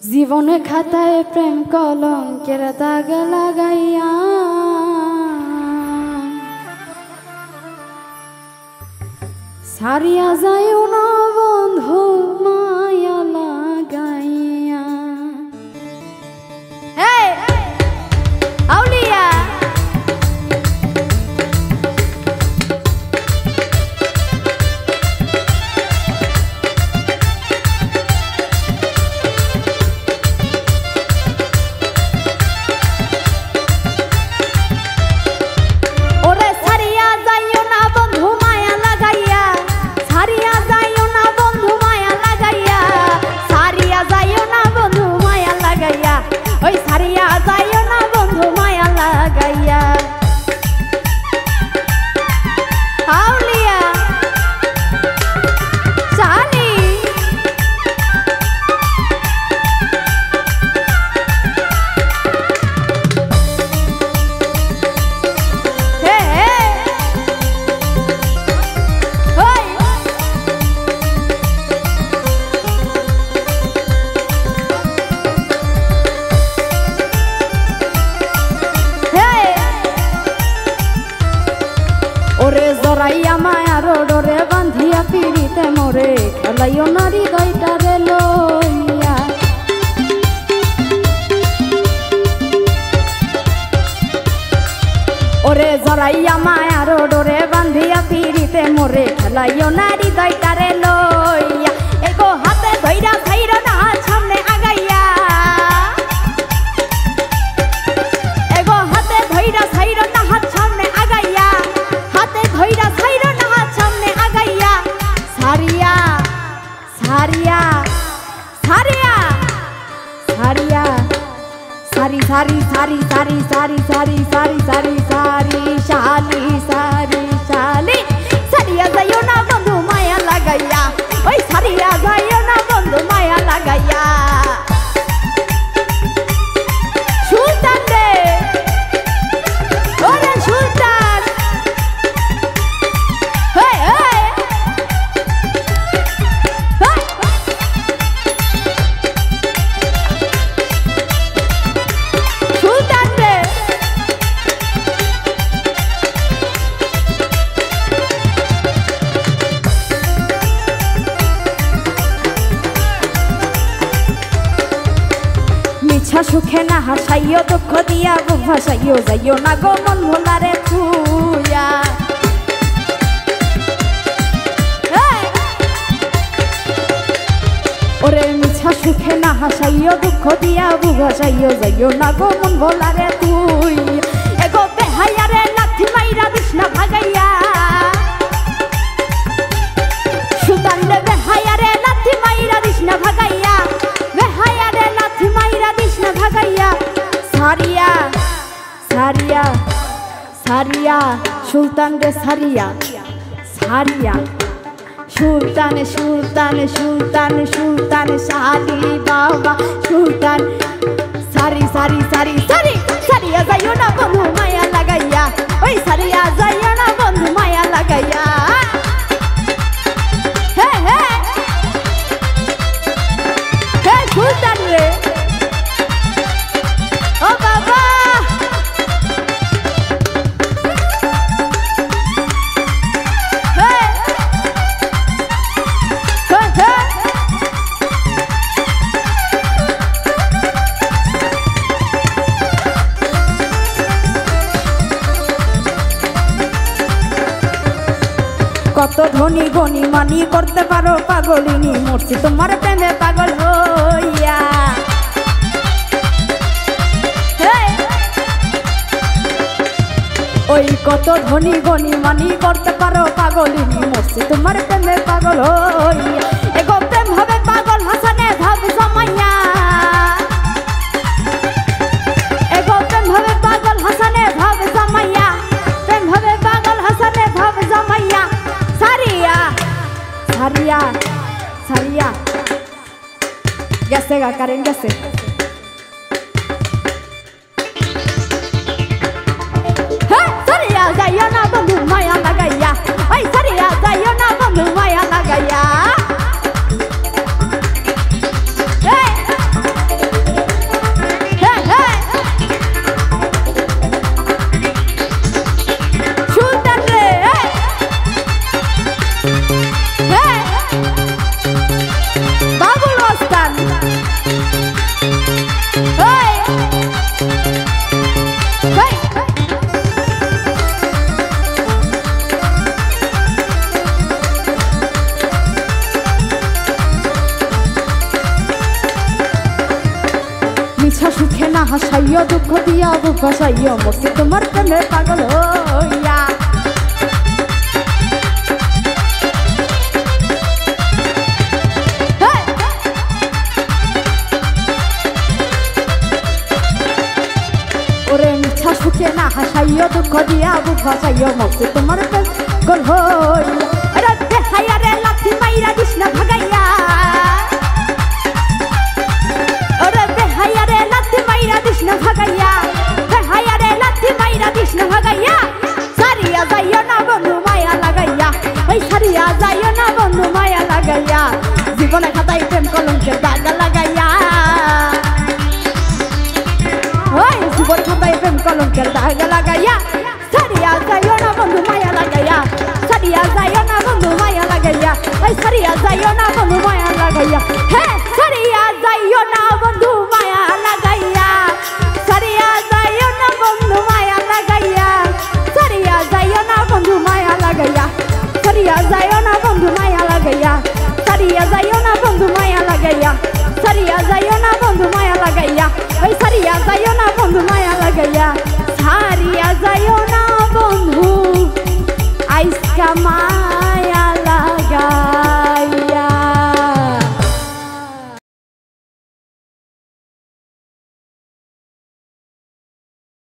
জীবনে খাতায় প্রেম কলঙ্কের দাগ লাগাইয়া সারিয়া যাইও না বন্ধু মায়া লাগাইয়া। এই আউলিয়া জরাইয়া মায়ার ডরে বান্ধিয়া পিড়িতে মোরে খেলাইও নারী দইটারে লইয়া। ওরে জরাইয়া মায়ার ডরে বান্ধিয়া পিড়িতে মোরে খেলাইও নারী দইটারে লইয়া। এগো হাতে ধইরা ছাইরা না সামনে আগাইয়া, এগো হাতে ধইরা ছাইরা না হাত সামনে আগাইয়া, হাতে ধইরা ছাইরা না হাত সামনে আগাইয়া। সারিয়া সারিয়া সারিয়া সারিয়া সারি সারি সারি সারি সারি সারি সারি সারি সারি শালি সারি শালি সারিয়া যাইও না বন্ধু মায়া লাগাইয়া, ওই সারিয়া যাইও না বন্ধু মায়া লাগাইয়া। সুলতান রে ওরে সুলতান, মিছা সুখে না হাসাইও দুঃখ দিয়া বুক ভাসাইও যাইও না গো মন ভোলারে থুইয়া। ওরে মিছা সুখে না হাসাইও দুঃখ দিয়া বুক ভাসাইও যাইও না গো মন ভোলারে থুইয়া। এগো বেহায়ারে লাথি মাইরা দিস না ভাগাইয়া, সুলতান রে বেহায়ারে লাথি মাইরা দিস না ভাগাইয়া, বেহায়ারে লাথি মাইরা দিস না ভাগাইয়া। সারিয়া সারিয়া সারিয়া সুলতান রে সারিয়া সারিয়া সুলতান সুলতান সুলতান সুলতান শালি বাবা সুলতান। সারি সারি সারি সারি সারিয়া যাইও না বন্ধু মায়া লাগাইয়া, ওই সারিয়া যাইও না বন্ধু মায়া লাগাইয়া। হে হে হে সুলতান রে ও বাবা, কত ধনী গনি মানি করতে পারো পাগলিনী, মরছি তোমার প্রেমে পাগল হইয়া। ওই কত ধনী গনি মানি করতে পারো পাগলিনী, মরছি তোমার প্রেমে পাগল হইয়া। এগো প্রেম হবে পাগল হাসানে ভাব জমাইয়া, এগো প্রেম হবে পাগল হাসানে ভাব জমাইয়া, প্রেম হবে পাগল হাসানে ভাব জমাইয়া। সারিয়া সারিয়া সারিয়া গেছে গা কারেন্ট গেছে। সারিয়া যাইও না বন্ধু মায়া লাগাইয়া, ওই সারিয়া যাইও না বন্ধু মায়া লাগাইয়া। মিছা সুখে না হাসাইও দুঃখ দিয়া বুক ভাসাইও মরছি তোমার প্রেমে পাগল হইয়া ওরে মিছা সুখে না হাসাইও দুঃখ দিয়া বুক ভাসাইও মরছি তোমার প্রেমে পাগল হইয়া রে বেহায়া রে লাথি মাইরা দিস না ভাগাইয়া ভাগাইয়া বেহায়া রে লাথি মাইরা দিস না ভাগাইয়া সারিয়া যাইও না বন্ধু মায়া লাগাইয়া ওই সারিয়া যাইও না বন্ধু মায়া লাগাইয়া জীবনে খাতায় প্রেম কলঙ্কের দাগ লাগাইয়া ওই জীবন খাতায় প্রেম কলঙ্কের দাগ লাগাইয়া সারিয়া যাইও না বন্ধু মায়া লাগাইয়া সারিয়া যাইও না বন্ধু মায়া লাগাইয়া ওই সারিয়া যাইও না বন্ধু মায়া লাগাইয়া হে সারিয়া যাইও না বন্ধু মায়া লাগাইয়া সারিয়া যাইও না বন্ধু মায়া লাগাইয়া সারিয়া যাইও না বন্ধু মায়া লাগাইয়া সারিয়া যাইও না বন্ধু মায়া লাগাইয়া সারিয়া যাইও না বন্ধু মায়া লাগাইয়া সারিয়া যাইও না বন্ধু মায়া লাগাইয়া ওই সারিয়া যাইও না বন্ধু মায়া লাগাইয়া সারিয়া যাইও না বন্ধু আইসকা মা